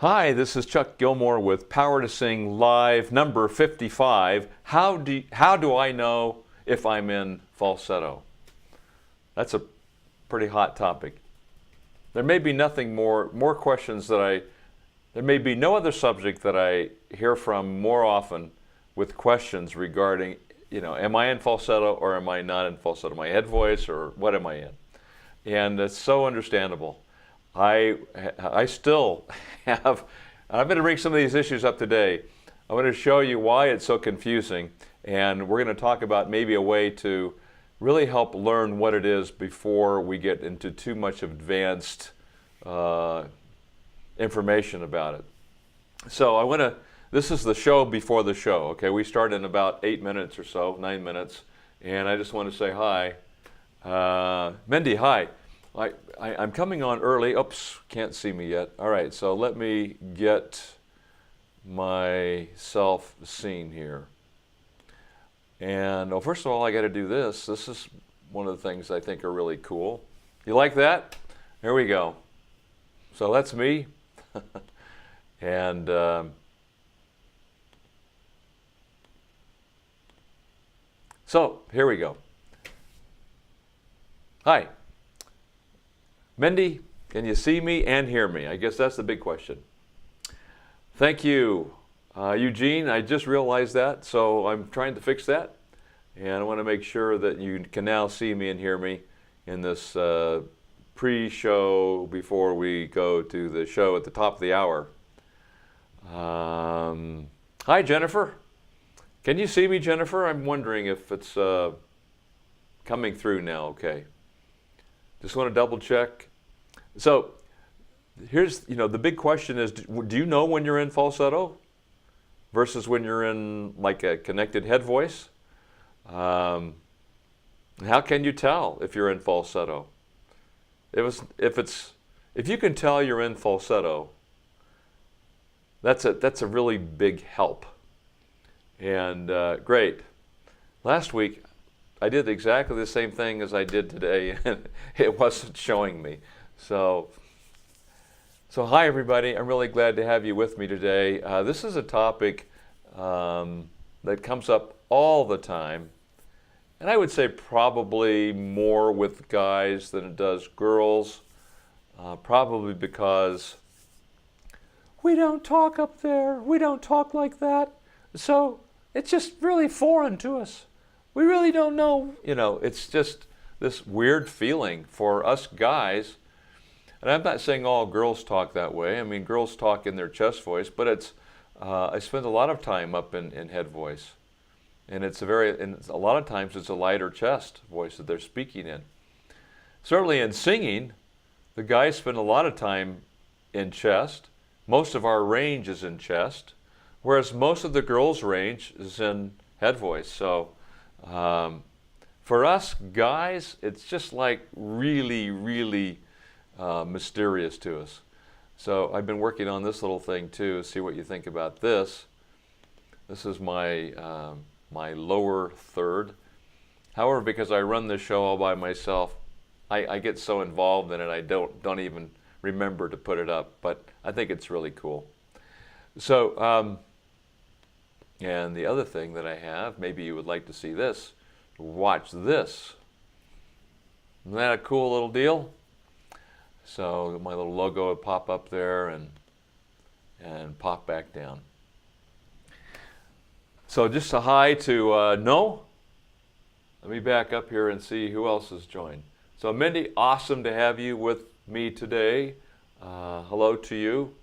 Hi, this is Chuck Gilmore with Power to Sing Live number 55. How do I know if I'm in falsetto? That's a pretty hot topic. There may be nothing more questions there may be no other subject that I hear from more often with questions regarding, am I in falsetto or am I not in falsetto? My head voice or what am I in? And it's so understandable. I still have, I'm going to bring some of these issues up today. I'm going to show you why it's so confusing, and we're going to talk about maybe a way to really help learn what it is before we get into too much advanced information about it. So this is the show before the show, okay? We start in about 8 minutes or so, 9 minutes, and I just want to say hi. Mindy, hi. I'm coming on early. Oops, can't see me yet. All right, so let me get myself seen here. And first of all, I got to do this. This is one of the things I think are really cool. You like that? There we go. So that's me. And so here we go. Hi. Mindy, can you see me and hear me? I guess that's the big question. Thank you. Eugene, I just realized that, so I'm trying to fix that. And I want to make sure that you can now see me and hear me in this pre-show before we go to the show at the top of the hour. Hi, Jennifer. Can you see me, Jennifer? I'm wondering if it's coming through now, okay. Just want to double check. So here's, the big question is, do you know when you're in falsetto versus when you're in like a connected head voice? How can you tell if you're in falsetto? If you can tell you're in falsetto, that's a really big help. And great. Last week, I did exactly the same thing as I did today, and it wasn't showing me. So hi everybody. I'm really glad to have you with me today. This is a topic that comes up all the time, and I would say probably more with guys than it does girls, probably because we don't talk up there. We don't talk like that. So it's just really foreign to us. We really don't know, it's just this weird feeling for us guys. And I'm not saying all girls talk that way. I mean, girls talk in their chest voice, but I spend a lot of time up in head voice. And a lot of times it's a lighter chest voice that they're speaking in. Certainly in singing, the guys spend a lot of time in chest. Most of our range is in chest, whereas most of the girls' range is in head voice. So for us guys, it's just like really, really mysterious to us. So I've been working on this little thing too. See what you think about this. This is my my lower third. However, because I run this show all by myself, I get so involved in it I don't even remember to put it up. But I think it's really cool. So. And the other thing that I have, maybe you would like to see this, watch this. Isn't that a cool little deal? So my little logo would pop up there and pop back down. So just a hi to No. Let me back up here and see who else has joined. So Mindy, awesome to have you with me today. Hello to you.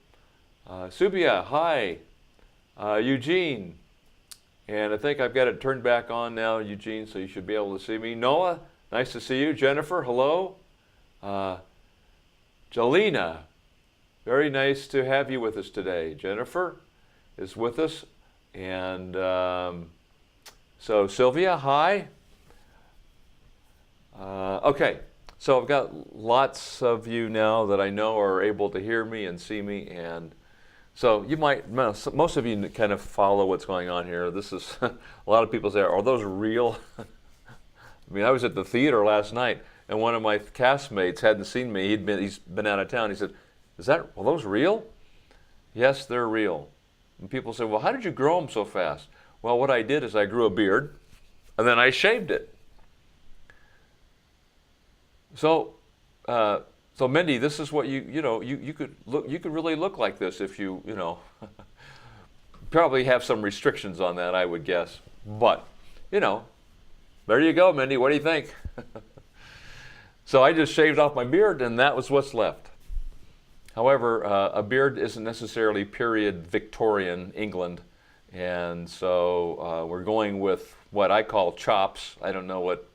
Subia, hi. Eugene. And I think I've got it turned back on now, Eugene, so you should be able to see me. Noah, nice to see you. Jennifer, hello. Jolena, very nice to have you with us today. Jennifer is with us. And so Sylvia, hi. Okay, so I've got lots of you now that I know are able to hear me and see me. And so most of you kind of follow what's going on here. This is, a lot of people say, are those real? I mean, I was at the theater last night, and one of my castmates hadn't seen me. He's been out of town. He said, are those real? Yes, they're real. And people say, well, how did you grow them so fast? Well, what I did is I grew a beard, and then I shaved it. So, so Mindy, this is what you could look. You could really look like this if you probably have some restrictions on that, I would guess. But there you go, Mindy. What do you think? So I just shaved off my beard, and that was what's left. However, a beard isn't necessarily period Victorian England, and so we're going with what I call chops. I don't know what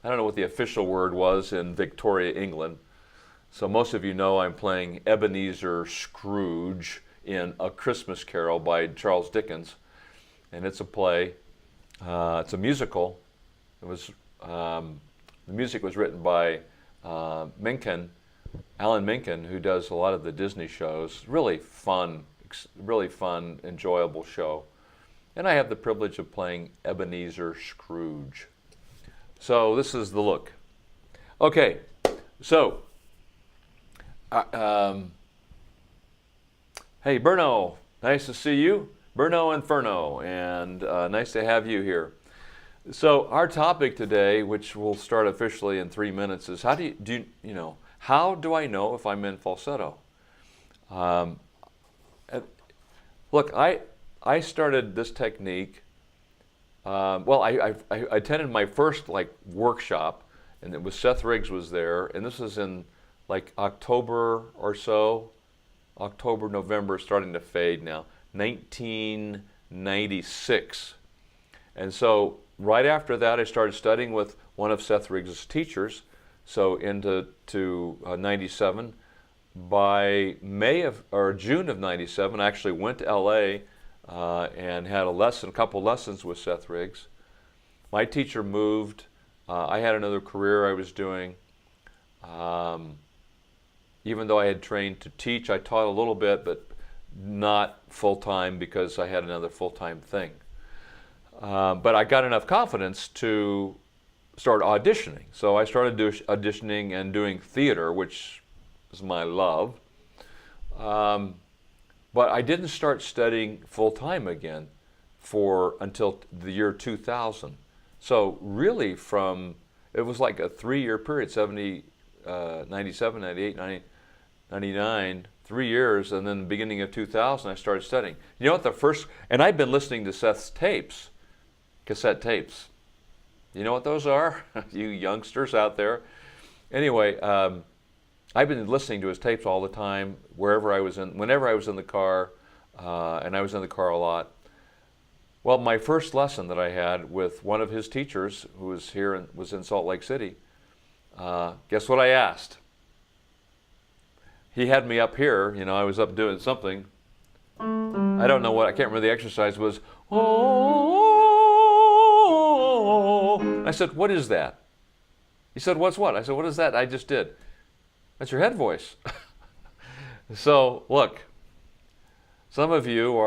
the official word was in Victoria, England. So most of you know I'm playing Ebenezer Scrooge in A Christmas Carol by Charles Dickens, and it's a play. It's a musical. It was the music was written by Menken. Alan Menken, who does a lot of the Disney shows. Really fun, enjoyable show. And I have the privilege of playing Ebenezer Scrooge. So this is the look. Okay, so, hey Berno, nice to see you. Berno Inferno, and nice to have you here. So our topic today, which will start officially in 3 minutes, is how do I know if I'm in falsetto? Look, I started this technique. I attended my first workshop, and it was Seth Riggs was there, and this was in October or so, October, November, starting to fade now, 1996. And so right after that, I started studying with one of Seth Riggs' teachers. So into 97. By June of 97, I actually went to LA and had a couple lessons with Seth Riggs. My teacher moved. I had another career I was doing. Even though I had trained to teach, I taught a little bit, but not full-time because I had another full-time thing. But I got enough confidence to start auditioning. So I started auditioning and doing theater, which is my love. But I didn't start studying full-time again until the year 2000. So really it was like a 3-year period, 97, 98, 99, 3 years, and then the beginning of 2000 I started studying. You know what and I've been listening to Seth's tapes, cassette tapes. You know what those are? You youngsters out there. Anyway, I've been listening to his tapes all the time, whenever I was in the car, and I was in the car a lot. Well, my first lesson that I had with one of his teachers, who was here and was in Salt Lake City, guess what I asked? He had me up here, I was up doing something. I don't know what, I can't remember the exercise was. I said, what is that? He said, what's what? I said, what is that I just did? That's your head voice. So, look, some of you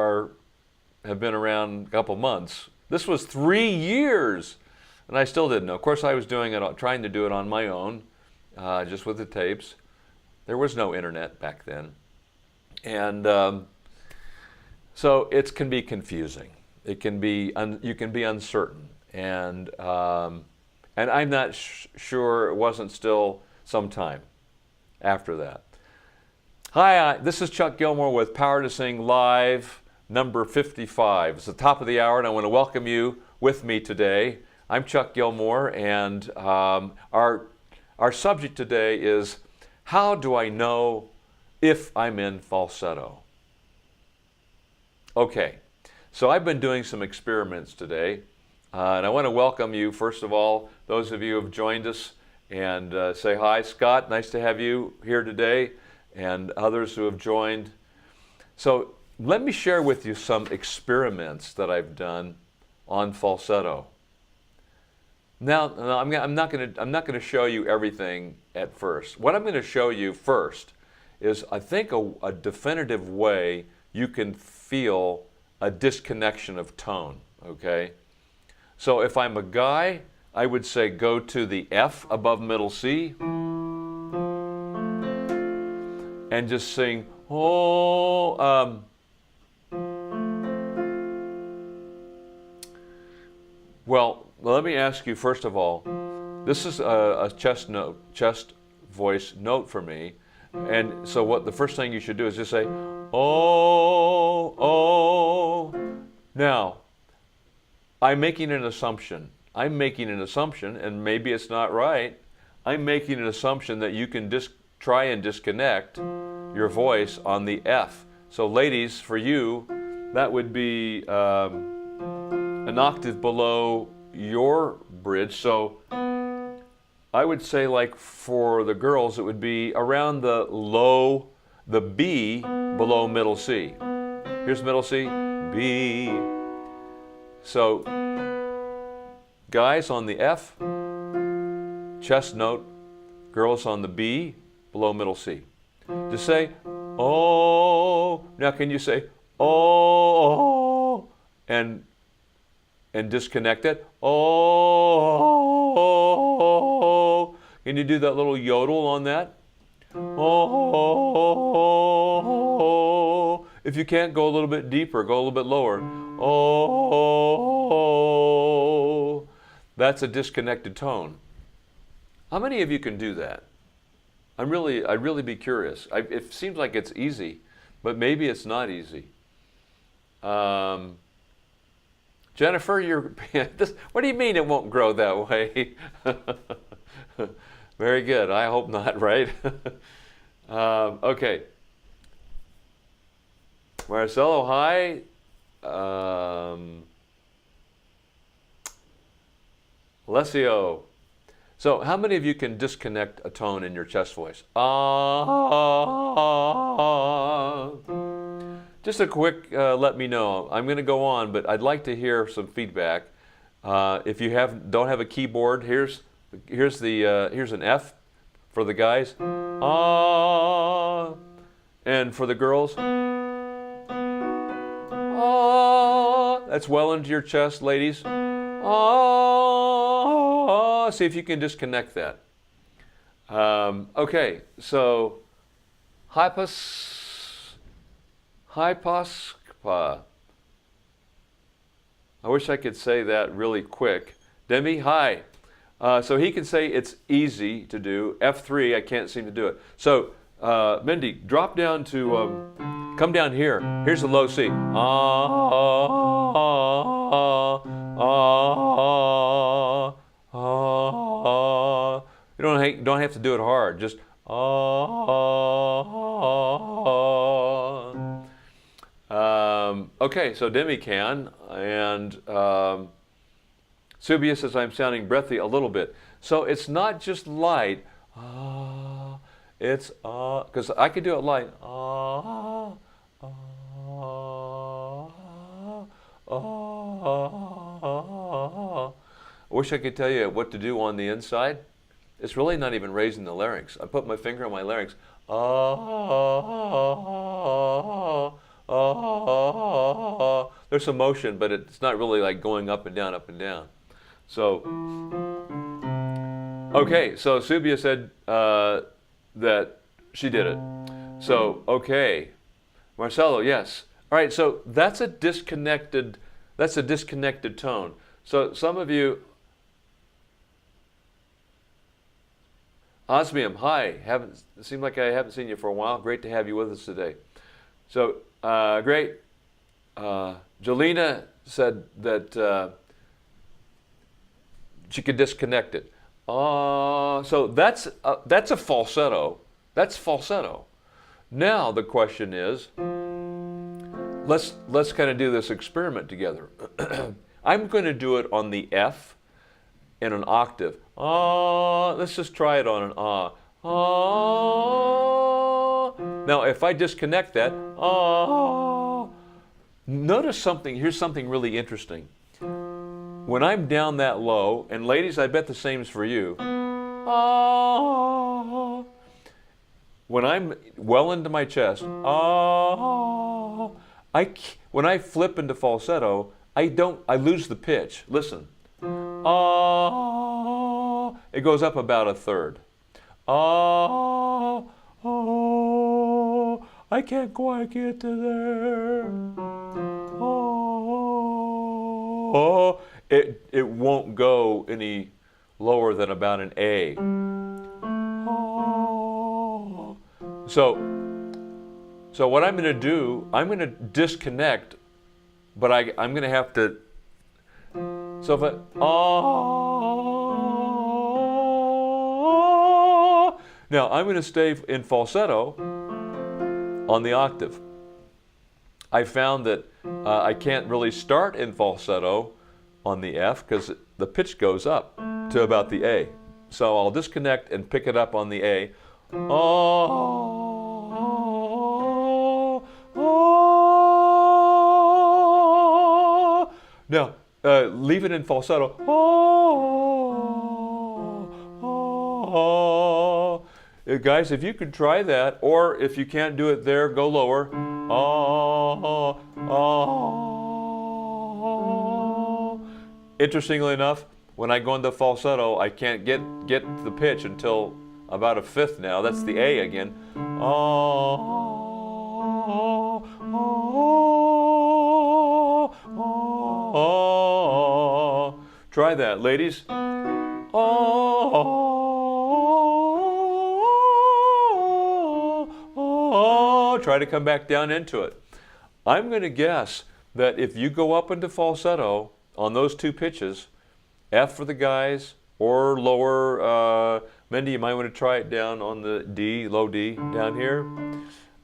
have been around a couple months. This was 3 years, and I still didn't know. Of course, I was trying to do it on my own, just with the tapes. There was no internet back then. And so it can be confusing. It can be, you can be uncertain. And I'm not sure it wasn't still some time after that. Hi, this is Chuck Gilmore with Power to Sing Live, number 55. It's the top of the hour, and I want to welcome you with me today. I'm Chuck Gilmore, and our subject today is, how do I know if I'm in falsetto? Okay, so I've been doing some experiments today. And I want to welcome you, first of all, those of you who have joined us, and say hi. Scott, nice to have you here today, and others who have joined. So let me share with you some experiments that I've done on falsetto. Now, I'm not going to show you everything at first. What I'm going to show you first is, I think, a definitive way you can feel a disconnection of tone, okay? So if I'm a guy, I would say go to the F above middle C and just sing Oh. Well, let me ask you first of all. This is a chest voice note for me, and so what the first thing you should do is just say, oh, oh. Now, I'm making an assumption. I'm making an assumption, and maybe it's not right. I'm making an assumption that you can try and disconnect your voice on the F. So ladies, for you, that would be an octave below your bridge. So I would say, like for the girls, it would be around the B below middle C. Here's middle C, B. So guys on the F, chest note, girls on the B below middle C. Just say, oh. Now can you say, oh, and disconnect it? Oh. Can you do that little yodel on that? Oh. If you can't, go a little bit deeper, go a little bit lower. Oh. That's a disconnected tone. How many of you can do that? I'd really be curious. It seems like it's easy, but maybe it's not easy. Jennifer, what do you mean it won't grow that way? Very good. I hope not, right? Okay. Marcelo, hi. Alessio. So how many of you can disconnect a tone in your chest voice? Just a quick let me know. I'm going to go on, but I'd like to hear some feedback. If you don't have a keyboard, here's an F for the guys. And for the girls, that's well into your chest, ladies. See if you can disconnect that. Okay, so hyposkpa. I wish I could say that really quick. Demi, hi. So he can say it's easy to do. F3, I can't seem to do it. So Mindy, drop down to, come down here. Here's the low C. You don't have to do it hard. Just okay, so Demi can, and Subia says I'm sounding breathy a little bit. So it's not just light. It's because I could do it light. I wish I could tell you what to do on the inside. It's really not even raising the larynx. I put my finger on my larynx. There's some motion, but it's not really like going up and down, up and down. So, okay, so Subia said that she did it. So, okay. Marcelo, yes. All right, so that's a disconnected tone. So some of you, Osmium, hi. It seemed like I haven't seen you for a while. Great to have you with us today. So great. Jolena said that she could disconnect it. So that's a falsetto. That's falsetto. Now the question is, let's kind of do this experiment together. I'm going to do it on the F in an octave. Let's just try it on an Now, if I disconnect that, notice something. Here's something really interesting. When I'm down that low, and ladies, I bet the same is for you. When I'm well into my chest, when I flip into falsetto, I lose the pitch. Listen. It goes up about a third. I can't quite get to there. Oh, it won't go any lower than about an A. Oh. So what I'm going to do, I'm going to disconnect, but I'm going to have to. So if I now I'm going to stay in falsetto on the octave. I found that I can't really start in falsetto on the F because the pitch goes up to about the A. So I'll disconnect and pick it up on the A. Now, leave it in falsetto. Guys, if you could try that, or if you can't do it there, go lower. Interestingly enough, when I go into falsetto, I can't get the pitch until about a fifth now. That's the A again. Try that, ladies. Try to come back down into it. I'm going to guess that if you go up into falsetto on those two pitches, F for the guys or lower, Mindy, you might want to try it down on the D, low D down here.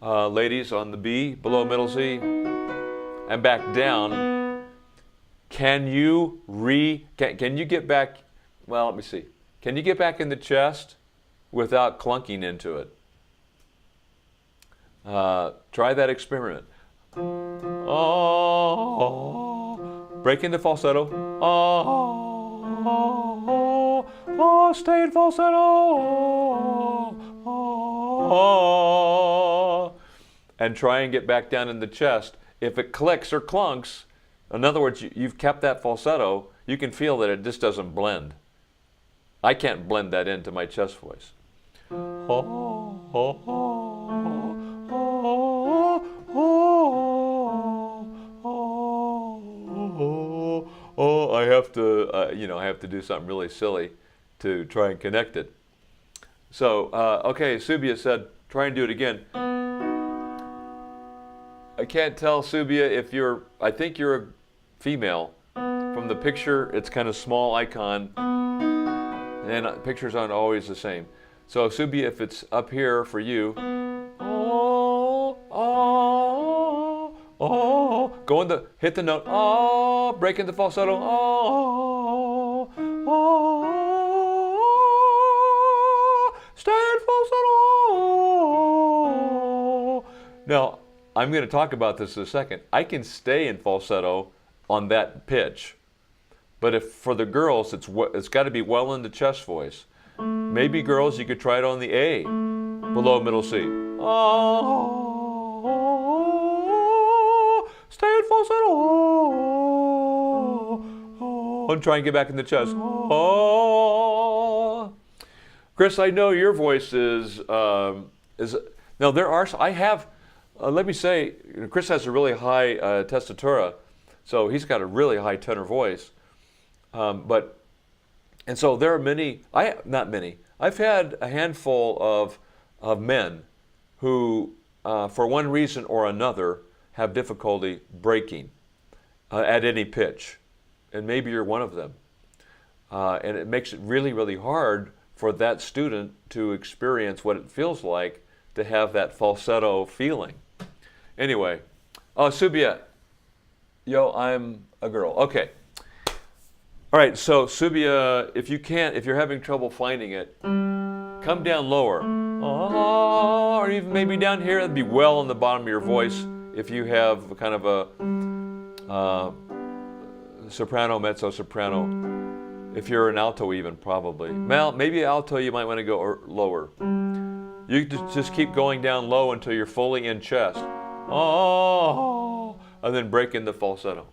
Ladies on the B, below middle C, and back down. Can you get back, well, let me see. Can you get back in the chest without clunking into it? Try that experiment. Break into falsetto. Stay in falsetto. And try and get back down in the chest. If it clicks or clunks, in other words, you've kept that falsetto, you can feel that it just doesn't blend. I can't blend that into my chest voice. I have to, I have to do something really silly to try and connect it. So, okay, Subia said, try and do it again. I can't tell, Subia, if I think you're a female. From the picture, it's kind of small icon, and pictures aren't always the same. So, Subia, if it's up here for you, go hit the note, break into falsetto, stay in falsetto. Now, I'm going to talk about this in a second. I can stay in falsetto on that pitch, but if for the girls, it's got to be well in the chest voice. Maybe girls, you could try it on the A, below middle C. Stay in falsetto. And try and get back in the chest. Chris, I know your voice is now there are, I have, let me say, Chris has a really high tessitura, so he's got a really high tenor voice. And so there are not many, I've had a handful of men who, for one reason or another, have difficulty breaking at any pitch. And maybe you're one of them. And it makes it really, really hard for that student to experience what it feels like to have that falsetto feeling. Anyway, Subia, I'm a girl. Okay. All right, so Subia, if you're having trouble finding it, come down lower. Or even maybe down here, that'd be well on the bottom of your voice if you have kind of a soprano, mezzo soprano. If you're an alto even, probably. Well, maybe alto you might want to go lower. You just keep going down low until you're fully in chest. And then break into falsetto.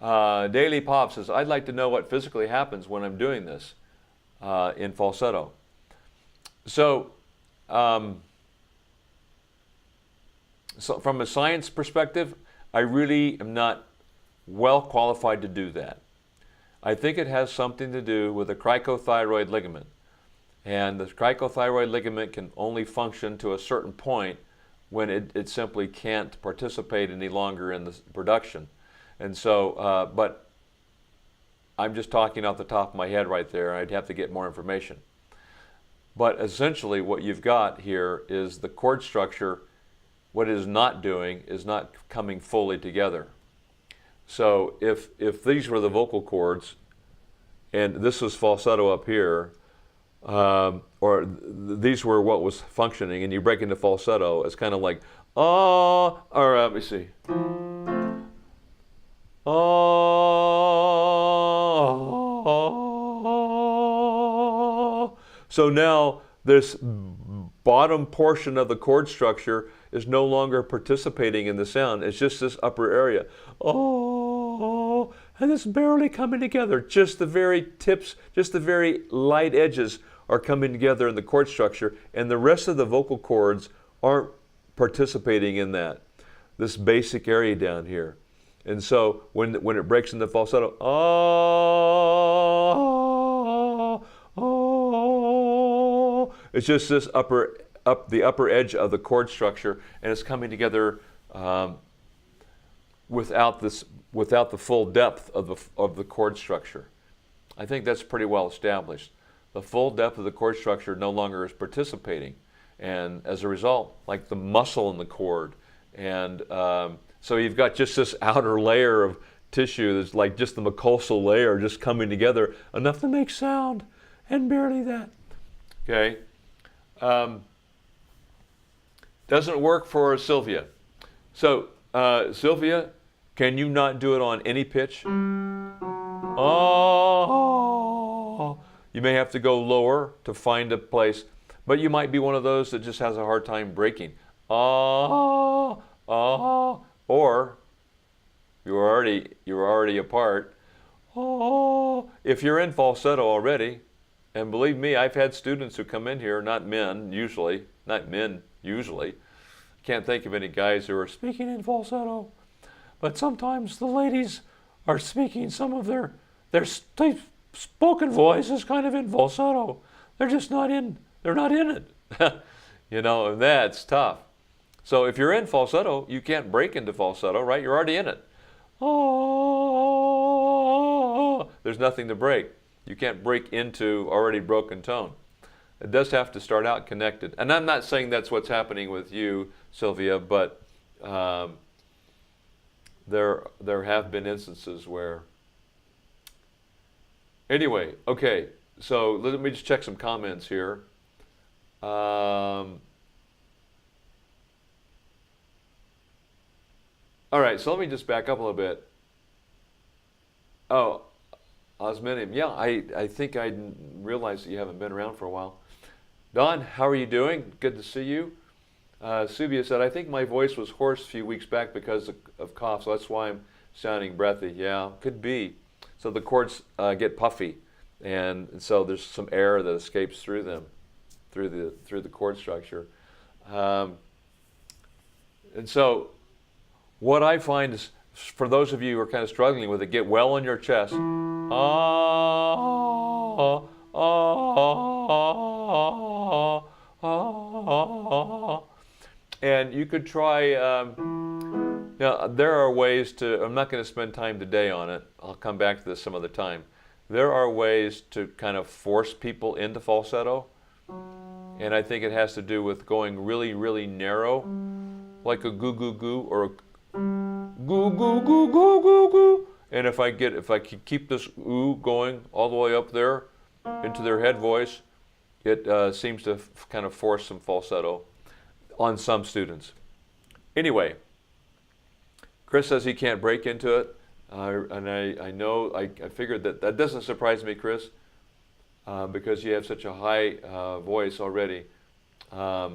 Daily Pop says, I'd like to know what physically happens when I'm doing this in falsetto. So, So from a science perspective, I really am not well qualified to do that. I think it has something to do with the cricothyroid ligament. And the cricothyroid ligament can only function to a certain point when it simply can't participate any longer in the production. And so, but I'm just talking off the top of my head right there. I'd have to get more information. But essentially what you've got here is the cord structure. What it is not doing is not coming fully together. So if these were the vocal cords, and this was falsetto up here, these were what was functioning, and you break into falsetto, it's kind of like, oh, or let me see. Oh. So now this bottom portion of the chord structure is no longer participating in the sound. It's just this upper area. Oh, and it's barely coming together. Just the very tips, just the very light edges are coming together in the chord structure, and the rest of the vocal cords aren't participating in that, this basic area down here. And so when it breaks into falsetto, oh, oh, it's just this the upper edge of the chord structure, and it's coming together without the full depth of the chord structure. I think that's pretty well established. The full depth of the chord structure no longer is participating, and as a result, like the muscle in the chord, and so you've got just this outer layer of tissue that's like just the mucosal layer just coming together enough to make sound, and barely that. Okay. Doesn't work for Sylvia. So Sylvia, can you not do it on any pitch? Oh, you may have to go lower to find a place, but you might be one of those that just has a hard time breaking. Oh, oh, or you're already apart. Oh, if you're in falsetto already, and believe me, I've had students who come in here, not men usually. Can't think of any guys who are speaking in falsetto, but sometimes the ladies are speaking some of their spoken voice is kind of in falsetto. They're just not in it. You know, and that's tough. So if you're in falsetto, you can't break into falsetto, right? You're already in it. Oh, there's nothing to break. You can't break into already broken tone. It does have to start out connected. And I'm not saying that's what's happening with you, Sylvia, but there have been instances where. Anyway, okay, so let me just check some comments here. All right, so let me just back up a little bit. Oh, Osminium, yeah, I think I realized that you haven't been around for a while. Don, how are you doing? Good to see you. Subia said, I think my voice was hoarse a few weeks back because of cough, so that's why I'm sounding breathy. Yeah, could be. So the cords get puffy, and so there's some air that escapes through them, through the chord structure. And so what I find is, for those of you who are kind of struggling with it, get well on your chest. Ah, ah, ah, ah. And you could try, there are ways to, I'm not going to spend time today on it. I'll come back to this some other time. There are ways to kind of force people into falsetto. And I think it has to do with going really, really narrow, like a goo goo goo or a goo goo goo goo goo goo. And if I can keep this ooh going all the way up there into their head voice, it seems to kind of force some falsetto on some students. Anyway, Chris says he can't break into it, and I know, I figured that doesn't surprise me, Chris, because you have such a high voice already. I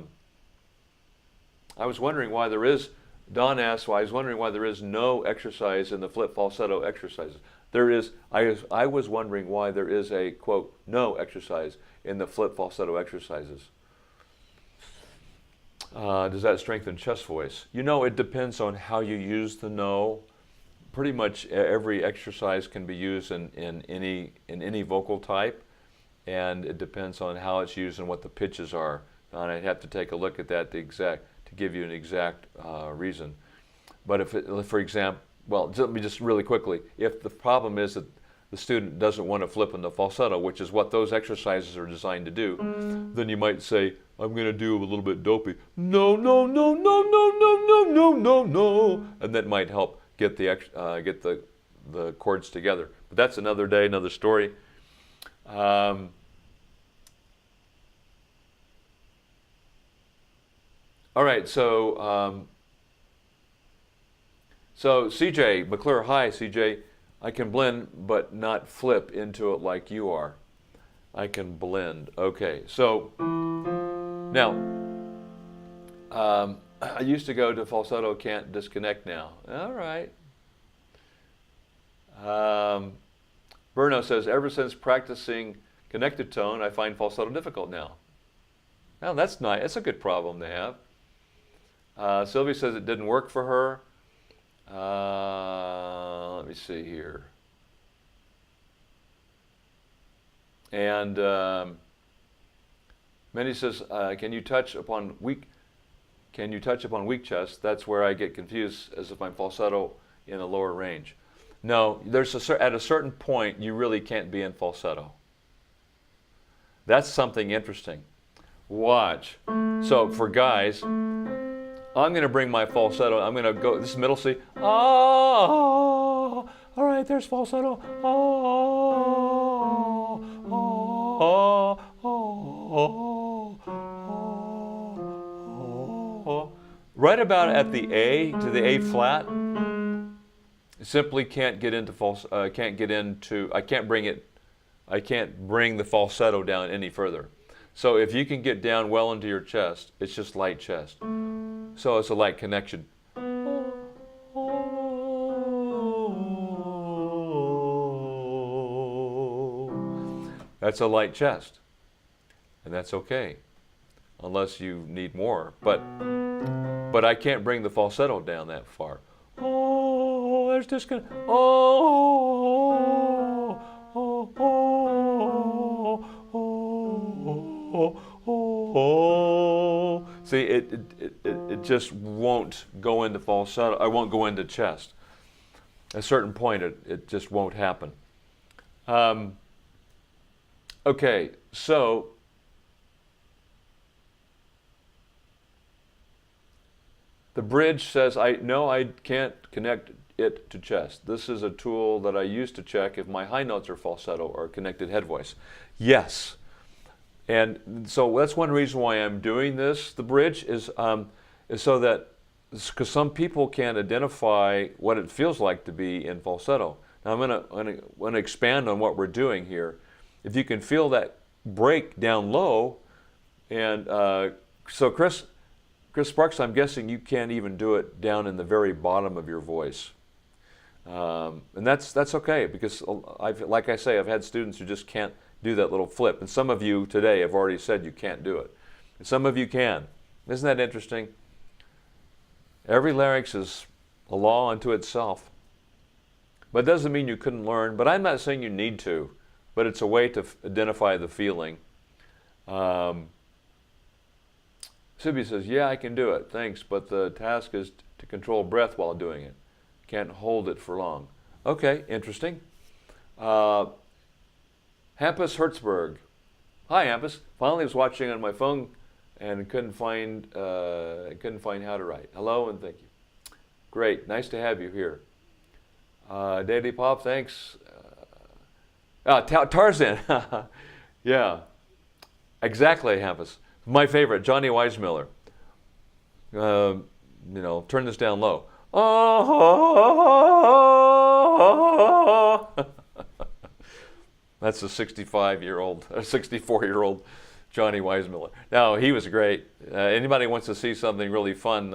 was wondering why there is, Don asked why, I was wondering why there is no exercise in the flip falsetto exercises. There is, I was wondering why there is a, quote, no exercise in the flip falsetto exercises. Does that strengthen chest voice? You know, it depends on how you use the no. Pretty much every exercise can be used in any vocal type, and it depends on how it's used and what the pitches are. And I'd have to take a look at that to give you an exact reason. But if for example, well, let me just really quickly, if the problem is that the student doesn't want to flip in the falsetto, which is what those exercises are designed to do, then you might say, I'm going to do a little bit dopey. No, no, no, no, no, no, no, no, no, no. And that might help get the chords together. But that's another day, another story. All right, so CJ McClure, hi CJ. I can blend but not flip into it like you are. I can blend. Okay, so now I used to go to falsetto, can't disconnect now. All right. Bruno says, ever since practicing connected tone, I find falsetto difficult now. Well, that's nice. That's a good problem to have. Sylvie says it didn't work for her. Let me see here. And Minnie says, can you touch upon weak chest? That's where I get confused, as if I'm falsetto in a lower range. No, at a certain point, you really can't be in falsetto. That's something interesting. Watch. So for guys, I'm going to bring my falsetto. I'm going to go, this is middle C. Oh, all right, there's falsetto. Oh, oh, oh, oh, oh. Right about at the A to the A flat, simply can't get into I can't bring the falsetto down any further. So if you can get down well into your chest, it's just light chest. So it's a light connection. That's a light chest. And that's okay, unless you need more. But I can't bring the falsetto down that far. Oh, there's this kind of, oh, oh, oh, oh, oh, oh. See, it just won't go into falsetto. I won't go into chest. At a certain point, it just won't happen. Okay, so the bridge says, no, I can't connect it to chest. This is a tool that I use to check if my high notes are falsetto or connected head voice. Yes. And so that's one reason why I'm doing this, the bridge, is so that, because some people can't identify what it feels like to be in falsetto. Now I'm going to expand on what we're doing here. If you can feel that break down low, and so Chris Sparks, I'm guessing you can't even do it down in the very bottom of your voice. And that's okay, because like I say, I've had students who just can't do that little flip. And some of you today have already said you can't do it. And some of you can. Isn't that interesting? Every larynx is a law unto itself. But it doesn't mean you couldn't learn. But I'm not saying you need to. But it's a way to identify the feeling. Sylvia says, yeah, I can do it, thanks, but the task is to control breath while doing it. Can't hold it for long. Okay, interesting. Hampus Hertzberg. Hi, Hampus. Finally was watching on my phone and couldn't find how to write. Hello and thank you. Great, nice to have you here. Daily Pop, thanks. Tarzan. Yeah, exactly, Hampus. My favorite, Johnny Weissmuller. Turn this down low. Oh, that's a 65-year-old, 64-year-old Johnny Weissmuller. Now, he was great. Anybody wants to see something really fun,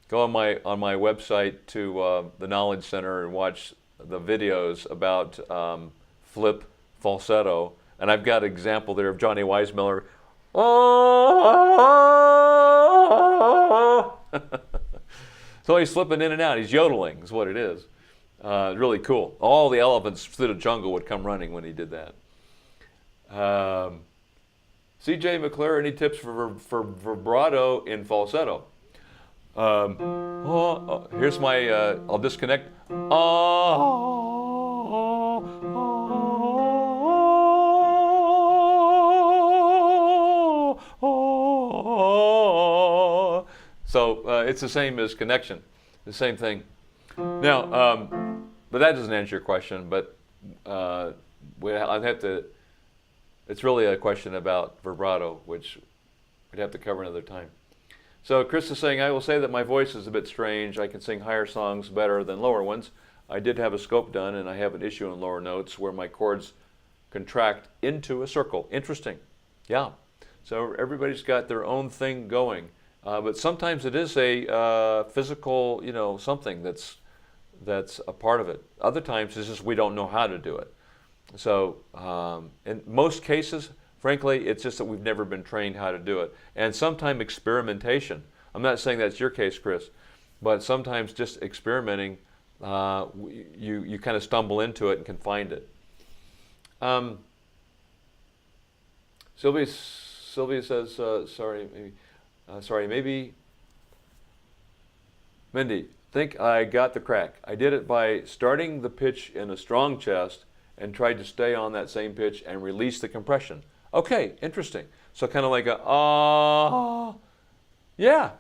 go on my website to the Knowledge Center and watch the videos about flip falsetto. And I've got an example there of Johnny Weissmuller. Oh, So he's flipping in and out. He's yodeling is what it is. Really cool. All the elephants through the jungle would come running when he did that. C.J. McClure, any tips for vibrato in falsetto? Here's my, I'll disconnect. So it's the same as connection, the same thing. Now, but that doesn't answer your question, but I'd have to, it's really a question about vibrato, which we'd have to cover another time. So Chris is saying, I will say that my voice is a bit strange. I can sing higher songs better than lower ones. I did have a scope done, and I have an issue in lower notes where my chords contract into a circle. Interesting. Yeah. So everybody's got their own thing going. But sometimes it is a physical, something that's a part of it. Other times it's just we don't know how to do it. So in most cases, frankly, it's just that we've never been trained how to do it. And sometimes experimentation. I'm not saying that's your case, Chris, but sometimes just experimenting, you kind of stumble into it and can find it. Sylvia says, maybe, Mindy, think I got the crack. I did it by starting the pitch in a strong chest and tried to stay on that same pitch and release the compression. Okay, interesting. So kind of like a, yeah.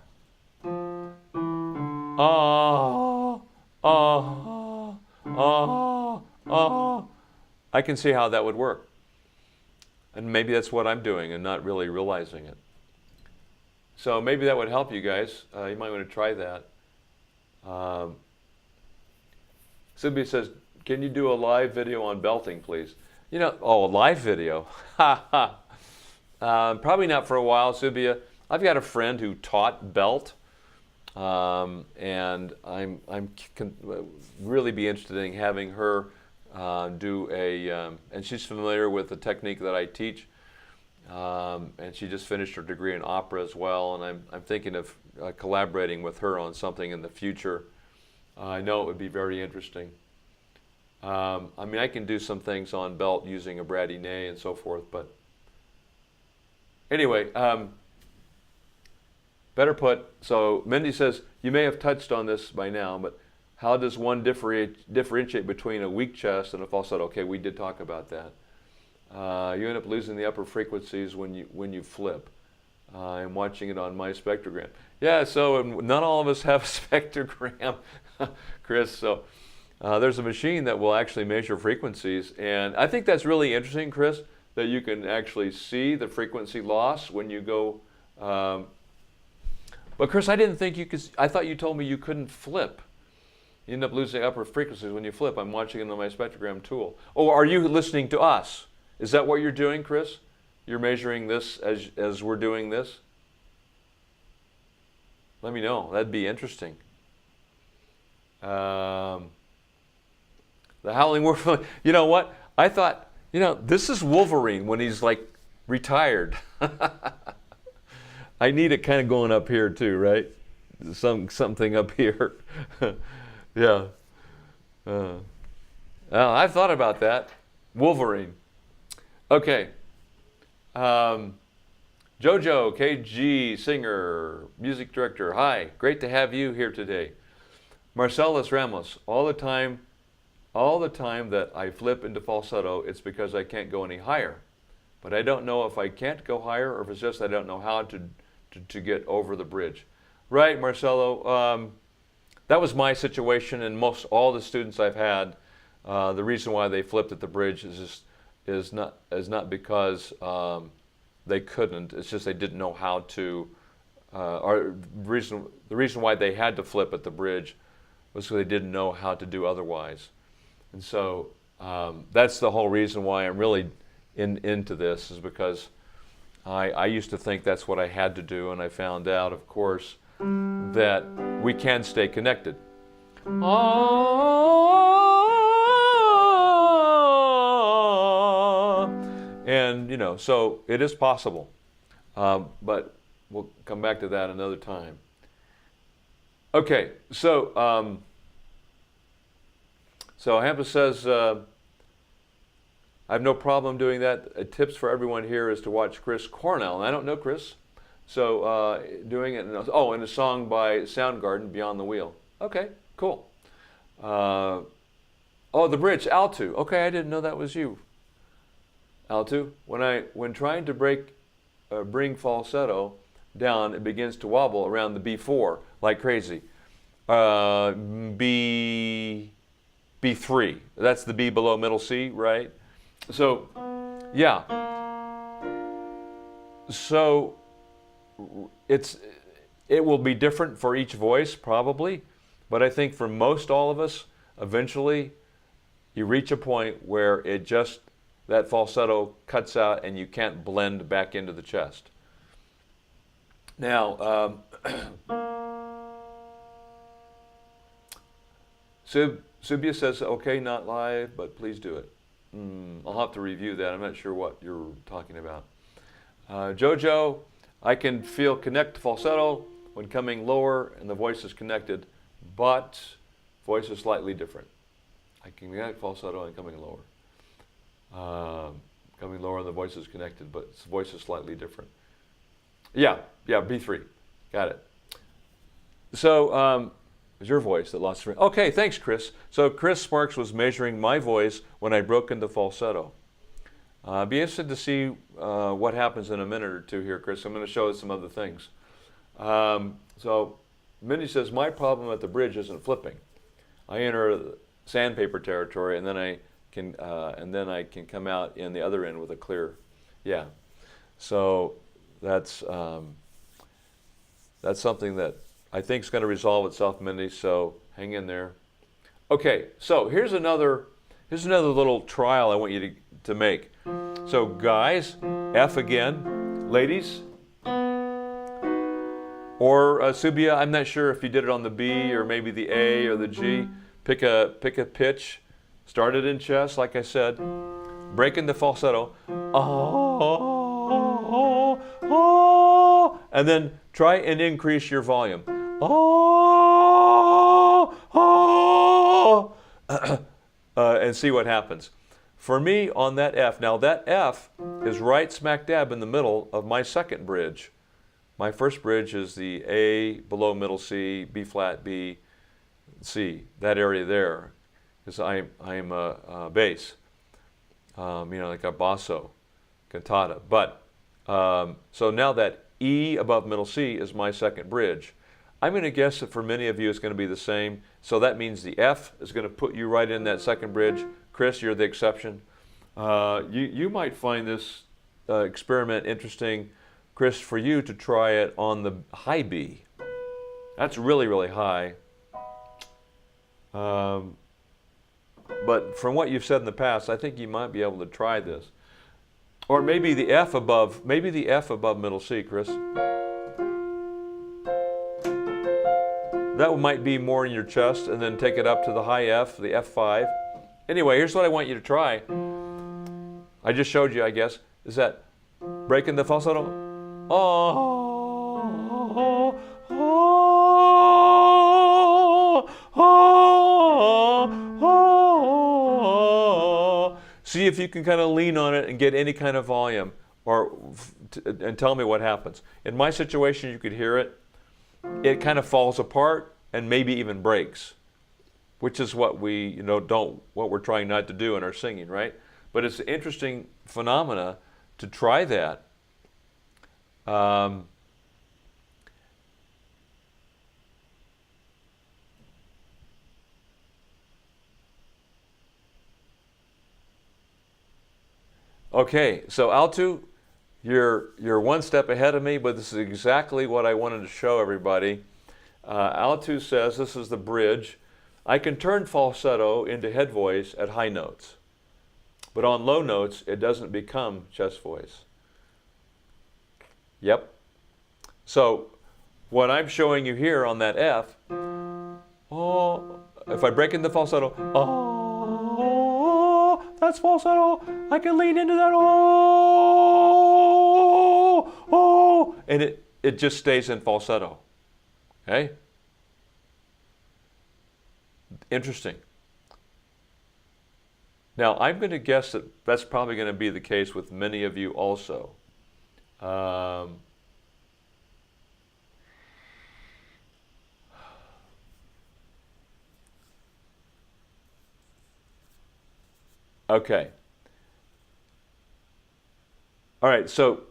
I can see how that would work. And maybe that's what I'm doing and not really realizing it. So maybe that would help you guys. You might want to try that. Sylvia says, can you do a live video on belting, please? A live video? Probably not for a while, Sylvia. I've got a friend who taught belt, and I'm really be interested in having her do and she's familiar with the technique that I teach, and she just finished her degree in opera as well, and I'm thinking of collaborating with her on something in the future. I know it would be very interesting. I can do some things on belt using a Bradinet and so forth, but anyway, better put, so Mindy says, you may have touched on this by now, but how does one differentiate between a weak chest and a falsetto? Okay, we did talk about that. You end up losing the upper frequencies when you flip. I'm watching it on my spectrogram. Yeah, so not all of us have a spectrogram, Chris. So there's a machine that will actually measure frequencies, and I think that's really interesting, Chris, that you can actually see the frequency loss when you go. But Chris, I didn't think you could. I thought you told me you couldn't flip. You end up losing upper frequencies when you flip. I'm watching it on my spectrogram tool. Oh, are you listening to us? Is that what you're doing, Chris? You're measuring this as we're doing this? Let me know. That'd be interesting. The Howling Wolf. You know what? I thought, this is Wolverine when he's like retired. I need it kind of going up here too, right? Something up here. Yeah. I thought about that. Wolverine. Okay. Jojo, KG, singer, music director. Hi, great to have you here today. Marcellus Ramos, all the time that I flip into falsetto, it's because I can't go any higher. But I don't know if I can't go higher or if it's just I don't know how to get over the bridge. Right, Marcelo, that was my situation, and all the students I've had, the reason why they flipped at the bridge is not because they couldn't. It's just they didn't know how to. Or the reason why they had to flip at the bridge was because they didn't know how to do otherwise. And so that's the whole reason why I'm really into this, is because I used to think that's what I had to do, and I found out, of course, that we can stay connected. And, so it is possible. But we'll come back to that another time. Okay, so Hampa says, I have no problem doing that. Tips for everyone here is to watch Chris Cornell. And I don't know Chris. So doing it, in a song by Soundgarden, Beyond the Wheel. Okay, cool. Oh, the bridge, alto. Okay, I didn't know that was you. Alto. When trying to bring falsetto down, it begins to wobble around the B4 like crazy. B3. That's the B below middle C, right? So, yeah. So it will be different for each voice probably, but I think for most all of us, eventually you reach a point where that falsetto cuts out and you can't blend back into the chest. Now, Subia says, okay, not live, but please do it. I'll have to review that. I'm not sure what you're talking about. Jojo, I can feel connect to falsetto when coming lower and the voice is connected, but voice is slightly different. I can connect falsetto and coming lower. Coming lower and the voice is connected, but the voice is slightly different. Yeah, B3. Got it. So, it's your voice that lost the ring. Okay, thanks, Chris. So Chris Sparks was measuring my voice when I broke into falsetto. Be interested to see what happens in a minute or two here, Chris. I'm going to show you some other things. So Mindy says, my problem at the bridge isn't flipping. I enter sandpaper territory, and then I can come out in the other end with a clear. Yeah. So that's something that I think is going to resolve itself, Mindy. So hang in there. Okay. So here's another little trial I want you to make. So guys, F again. Ladies, or Subia, I'm not sure if you did it on the B or maybe the A or the G. Pick a pitch. Start it in chest, like I said. Break into falsetto. Oh, oh, and then try and increase your volume. Oh, oh, and see what happens. For me, on that F, now that F is right smack dab in the middle of my second bridge. My first bridge is the A below middle C, B flat, B, C, that area there, because I'm a bass, like a basso, cantata. But, so now that E above middle C is my second bridge. I'm going to guess that for many of you it's going to be the same. So that means the F is going to put you right in that second bridge. Chris, you're the exception. You might find this experiment interesting, Chris, for you to try it on the high B. That's really, really high. But from what you've said in the past, I think you might be able to try this. Or maybe the F above middle C, Chris. That might be more in your chest, and then take it up to the high F, the F5. Anyway, here's what I want you to try. I just showed you, I guess, is that breaking the falsetto. Oh, oh, oh, oh. See if you can kind of lean on it and get any kind of volume, and tell me what happens. In my situation, you could hear it. It kind of falls apart and maybe even breaks, which is what what we're trying not to do in our singing, right? But it's an interesting phenomena to try that. Okay, so alto, you're one step ahead of me, but this is exactly what I wanted to show everybody. Alto says, this is the bridge. I can turn falsetto into head voice at high notes, but on low notes, it doesn't become chest voice. Yep. So what I'm showing you here on that F, oh, if I break into falsetto, oh, that's falsetto. I can lean into that, oh, oh, and it just stays in falsetto. Okay? Interesting. Now, I'm going to guess that that's probably going to be the case with many of you also. Okay. All right, so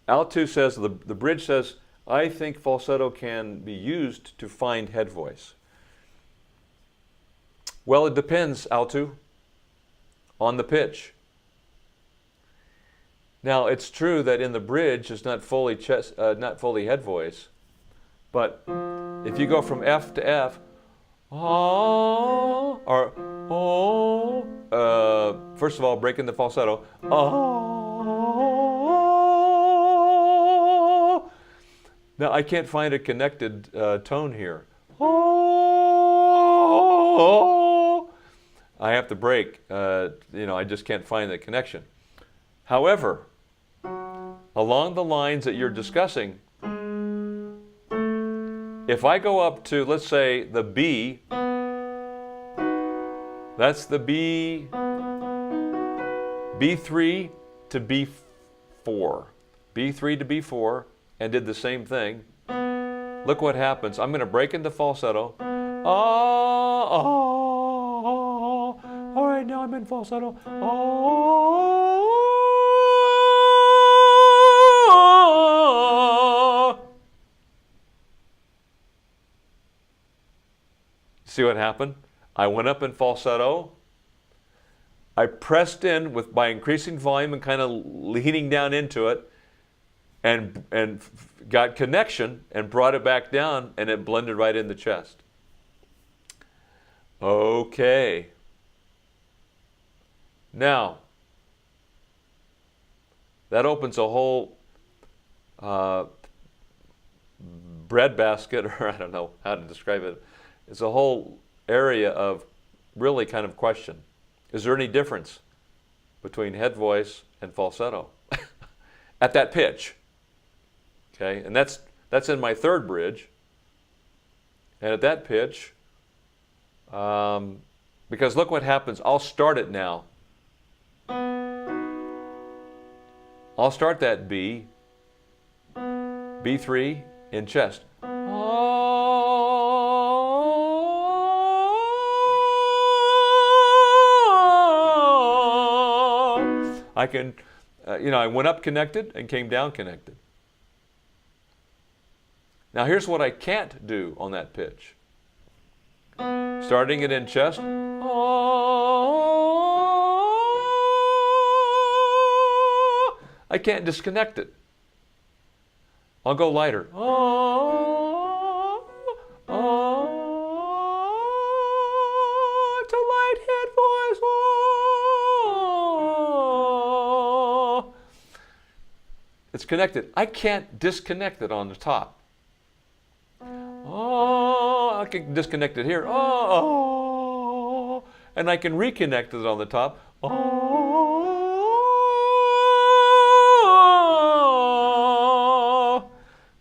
Al2 says, the bridge says, I think falsetto can be used to find head voice. Well, it depends, Al2, on the pitch. Now, it's true that in the bridge it's not fully head voice, but if you go from F to F, oh, or oh, first of all, breaking the falsetto, oh. Now, I can't find a connected tone here. Oh, I have to break. I just can't find the connection. However, along the lines that you're discussing, if I go up to, let's say, the B, that's the B, B3 to B4, B3 to B4, and did the same thing. Look what happens. I'm going to break into falsetto. Oh, all right, now I'm in falsetto. Oh. See what happened? I went up in falsetto. I pressed in by increasing volume and kind of leaning down into it, and got connection and brought it back down, and it blended right in the chest. Okay. Now, that opens a whole breadbasket, or I don't know how to describe it. It's a whole area of really kind of question. Is there any difference between head voice and falsetto at that pitch? Okay, and that's in my third bridge. And at that pitch, because look what happens. I'll start it now. I'll start that B, B3 in chest. I can, I went up connected and came down connected. Now here's what I can't do on that pitch. Starting it in chest. I can't disconnect it. I'll go lighter. It's a light head voice. It's connected. I can't disconnect it on the top. I can disconnect it here. And I can reconnect it on the top.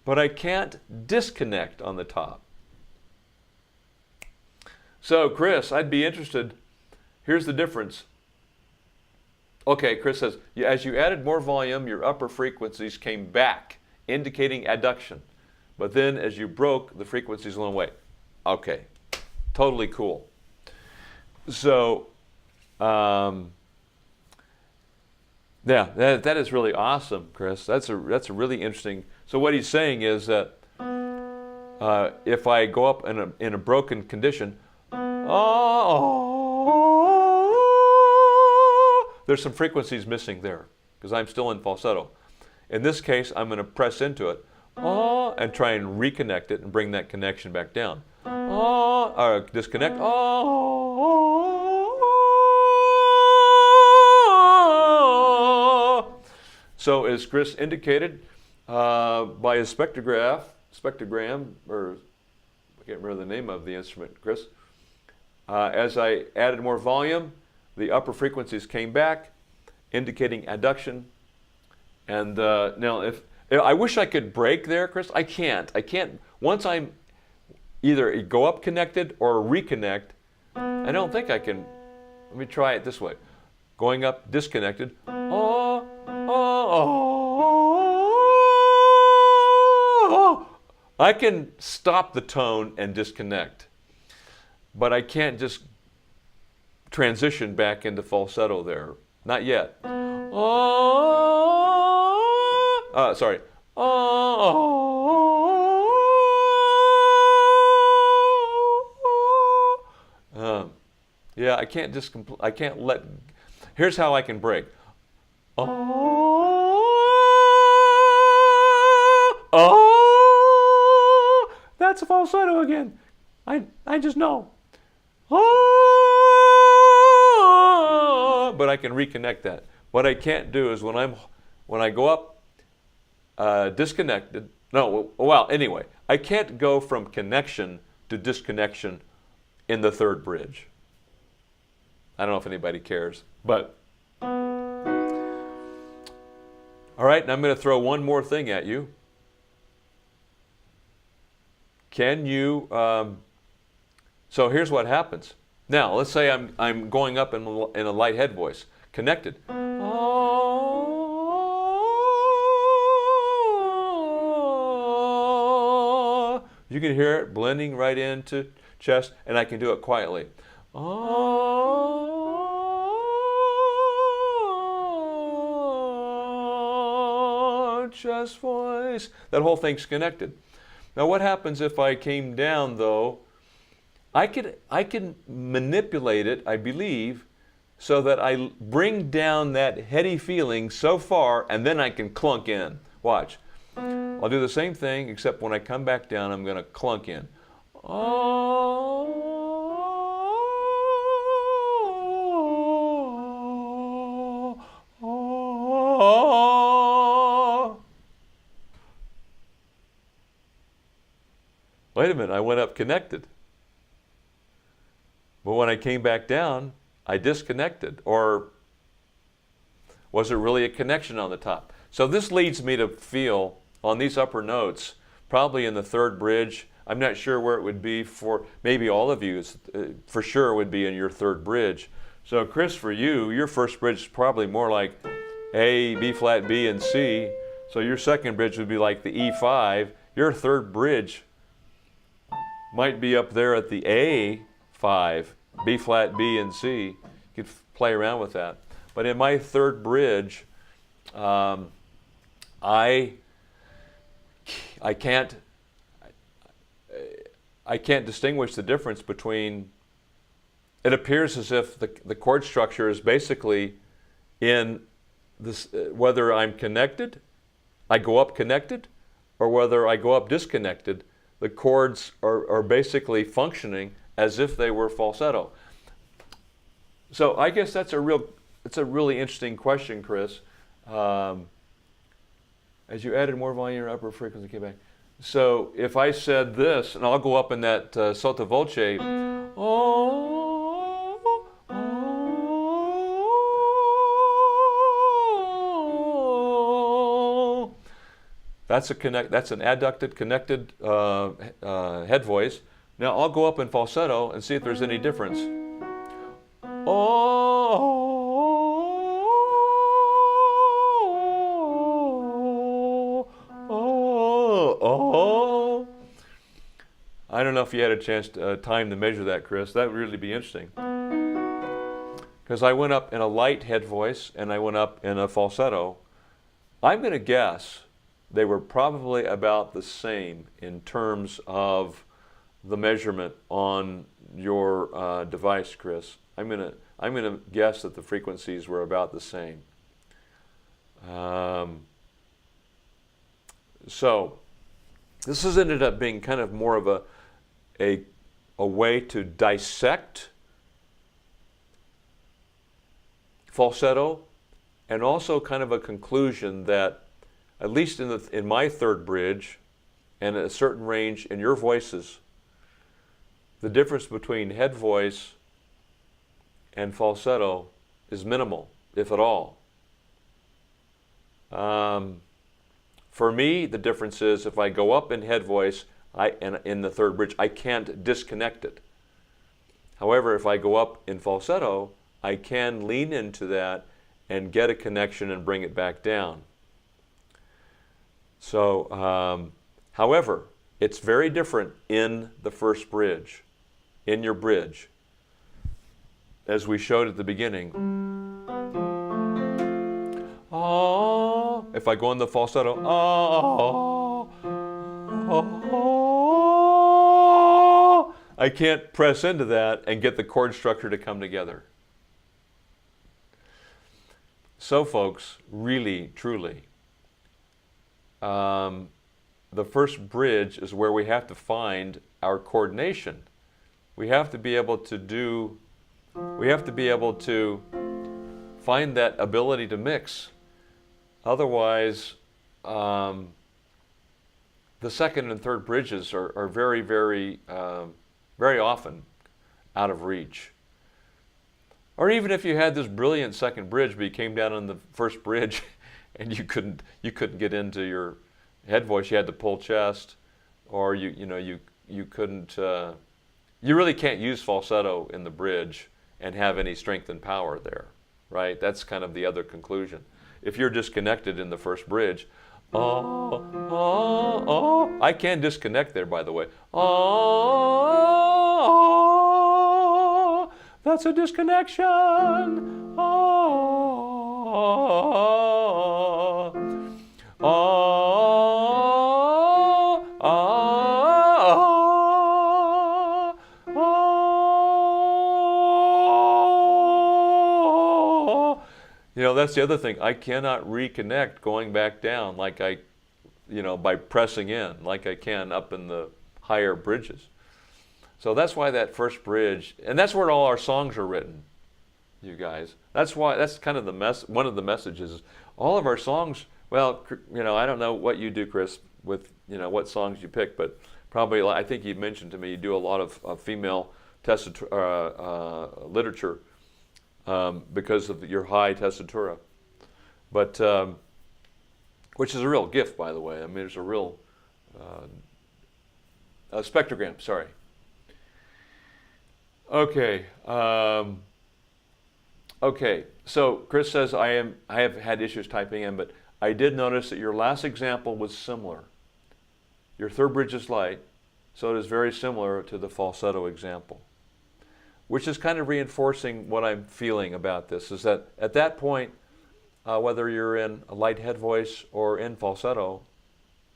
But I can't disconnect on the top. So, Chris, I'd be interested. Here's the difference. Okay, Chris says, as you added more volume, your upper frequencies came back, indicating adduction. But then as you broke, the frequencies went away. Okay, totally cool. So, yeah, that is really awesome, Chris. That's a really interesting. So what he's saying is that if I go up in a broken condition, there's some frequencies missing there because I'm still in falsetto. In this case, I'm going to press into it and try and reconnect it and bring that connection back down. Or disconnect. So as Chris indicated by his spectrogram, or I can't remember the name of the instrument, Chris, as I added more volume, the upper frequencies came back, indicating adduction. And now if I wish I could break there, Chris. I can't. Once I'm either go up connected or reconnect, I don't think I can. Let me try it this way. Going up, disconnected. Oh, oh, oh. I can stop the tone and disconnect, but I can't just transition back into falsetto there. Not yet. Oh, sorry. Oh. Yeah, I can't just. I can't let. Here's how I can break. Oh, that's a falsetto again. I just know. Oh, but I can reconnect that. What I can't do is when I go up disconnected. No, well, anyway, I can't go from connection to disconnection in the third bridge. I don't know if anybody cares, but all right, and I'm going to throw one more thing at you. Can you, so here's what happens. Now, let's say I'm going up in a light head voice, connected. You can hear it blending right into chest, and I can do it quietly. Chest voice. That whole thing's connected. Now, what happens if I came down, though? I can manipulate it, I believe, so that I bring down that heady feeling so far, and then I can clunk in. Watch. I'll do the same thing, except when I come back down, I'm going to clunk in. Wait a minute, I went up connected. But when I came back down, I disconnected. Or was it really a connection on the top? So this leads me to feel on these upper notes, probably in the third bridge. I'm not sure where it would be for maybe all of you. For sure it would be in your third bridge. So Chris, for you, your first bridge is probably more like A, B flat, B, and C. So your second bridge would be like the E5. Your third bridge might be up there at the A5, B flat, B, and C. You could play around with that. But in my third bridge, I can't distinguish the difference between. It appears as if the chord structure is basically in this, whether I'm connected, I go up connected, or whether I go up disconnected. The chords are basically functioning as if they were falsetto. So I guess it's a really interesting question, Chris. As you added more volume, your upper frequency came back. So if I said this, and I'll go up in that sotto voce, that's an adducted, connected head voice. Now I'll go up in falsetto and see if there's any difference. I don't know if you had a chance time to measure that, Chris. That would really be interesting. Because I went up in a light head voice and I went up in a falsetto. I'm going to guess they were probably about the same in terms of the measurement on your device, Chris. I'm gonna guess that the frequencies were about the same. So this has ended up being kind of more of a way to dissect falsetto, and also kind of a conclusion that, at least in my third bridge and at a certain range in your voices, the difference between head voice and falsetto is minimal, if at all. For me, the difference is if I go up in head voice and in the third bridge, I can't disconnect it. However, if I go up in falsetto, I can lean into that and get a connection and bring it back down. So, however, it's very different in the first bridge, in your bridge. As we showed at the beginning. Oh, if I go in the falsetto, oh, oh, I can't press into that and get the chord structure to come together. So folks, really, truly, the first bridge is where we have to find our coordination. We have to be able to find that ability to mix. Otherwise, the second and third bridges are very, very, very often out of reach. Or even if you had this brilliant second bridge, but you came down on the first bridge and you couldn't get into your head voice, you had to pull chest, or you couldn't, you really can't use falsetto in the bridge and have any strength and power there, right? That's kind of the other conclusion. If you're disconnected in the first bridge, oh, oh, oh, I can disconnect there, by the way. Oh, that's a disconnection. Oh, oh, oh, oh, oh. You know, that's the other thing. I cannot reconnect going back down like by pressing in, like I can up in the higher bridges. So that's why that first bridge, and that's where all our songs are written, you guys. That's why, that's kind of one of the messages. All of our songs, well, I don't know what you do, Chris, with, what songs you pick, but probably, I think you mentioned to me, you do a lot of female literature because of your high tessitura. But, which is a real gift, by the way. I mean, there's a real, a spectrogram, sorry. Okay. Okay. So Chris says I have had issues typing in, but I did notice that your last example was similar. Your third bridge is light, so it is very similar to the falsetto example, which is kind of reinforcing what I'm feeling about this. Is that at that point, whether you're in a light head voice or in falsetto,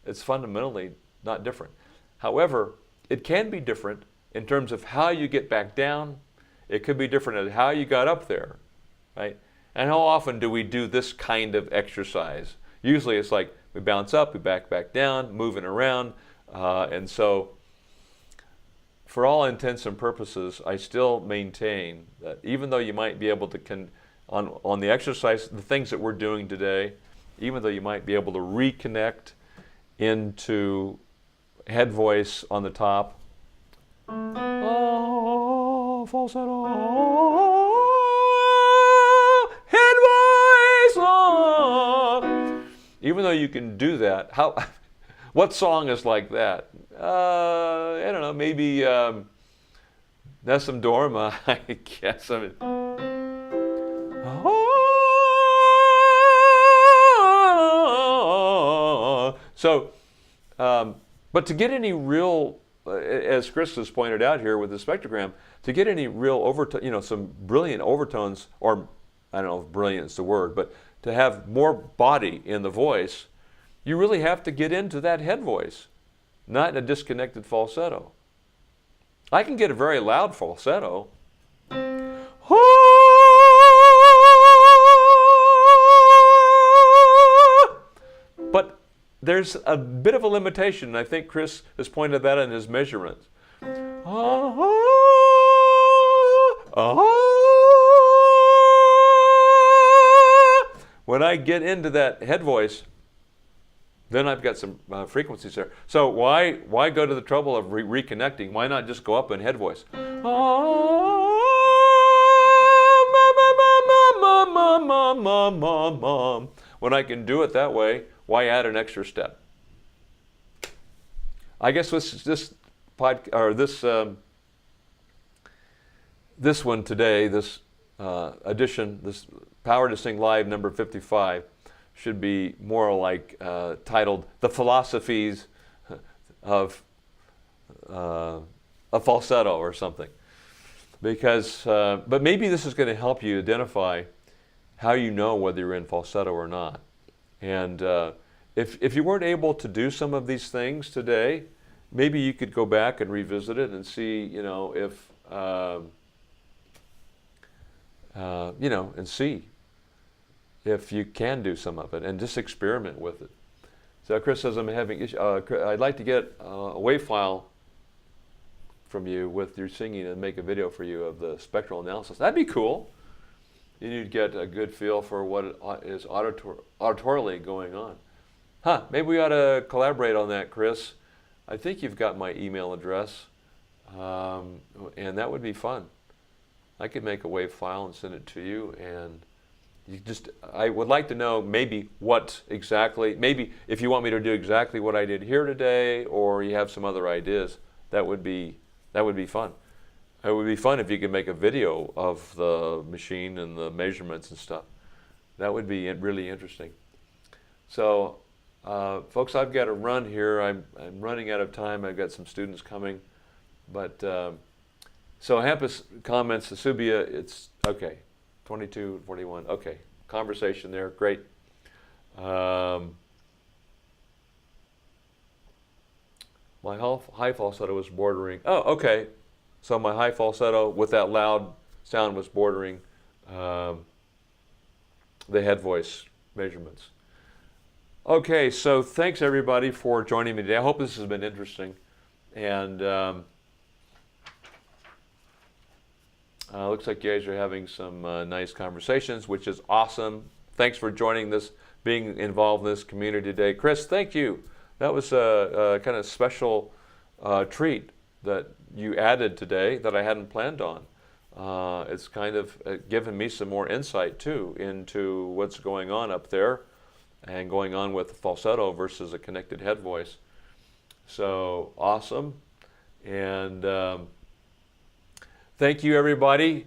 it's fundamentally not different. However, it can be different in terms of how you get back down. It could be different in how you got up there, right? And how often do we do this kind of exercise? Usually it's like we bounce up, we back down, moving around. And so for all intents and purposes, I still maintain that even though you might be able to, on the exercise, the things that we're doing today, even though you might be able to reconnect into head voice on the top, oh, falsetto, head voice, oh. Even though you can do that, what song is like that? I don't know, maybe Nessun Dorma, I guess. I mean, so, but to get any real, as Chris has pointed out here with the spectrogram, to get any real overtone, some brilliant overtones, or I don't know if brilliant is the word, but to have more body in the voice, you really have to get into that head voice, not in a disconnected falsetto. I can get a very loud falsetto. But there's a bit of a limitation, and I think Chris has pointed that in his measurements. When I get into that head voice, then I've got some frequencies there. So why go to the trouble of reconnecting? Why not just go up in head voice? When I can do it that way, why add an extra step? I guess this this one today, this edition, this Power to Sing Live number 55, should be more like titled "The Philosophies of a Falsetto" or something. Because, but maybe this is going to help you identify how you know whether you're in falsetto or not. And if you weren't able to do some of these things today, maybe you could go back and revisit it and see, if and see if you can do some of it, and just experiment with it. So Chris says, I'm having issue. I'd like to get a WAV file from you with your singing and make a video for you of the spectral analysis. That'd be cool. You'd get a good feel for what is auditorily going on. Maybe we ought to collaborate on that, Chris. I think you've got my email address, and that would be fun. I could make a WAV file and send it to you, and I would like to know maybe what exactly, maybe if you want me to do exactly what I did here today, or you have some other ideas, that would be fun. It would be fun if you could make a video of the machine and the measurements and stuff. That would be really interesting. So, folks, I've got to run here. I'm running out of time. I've got some students coming. But, so Hampus comments, Subia, it's okay. 22:41, okay. Conversation there, great. My high falsetto was bordering, okay. So my high falsetto with that loud sound was bordering the head voice measurements. Okay, so thanks everybody for joining me today. I hope this has been interesting. And looks like you guys are having some nice conversations, which is awesome. Thanks for joining this, being involved in this community today. Chris, thank you. That was a kind of special treat that you added today that I hadn't planned on. It's kind of given me some more insight too into what's going on up there and going on with falsetto versus a connected head voice. So awesome. And thank you everybody.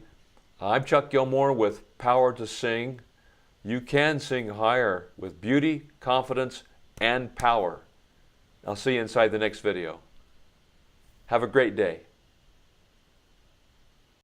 I'm Chuck Gilmore with Power to Sing. You can sing higher with beauty, confidence, and power. I'll see you inside the next video. Have a great day.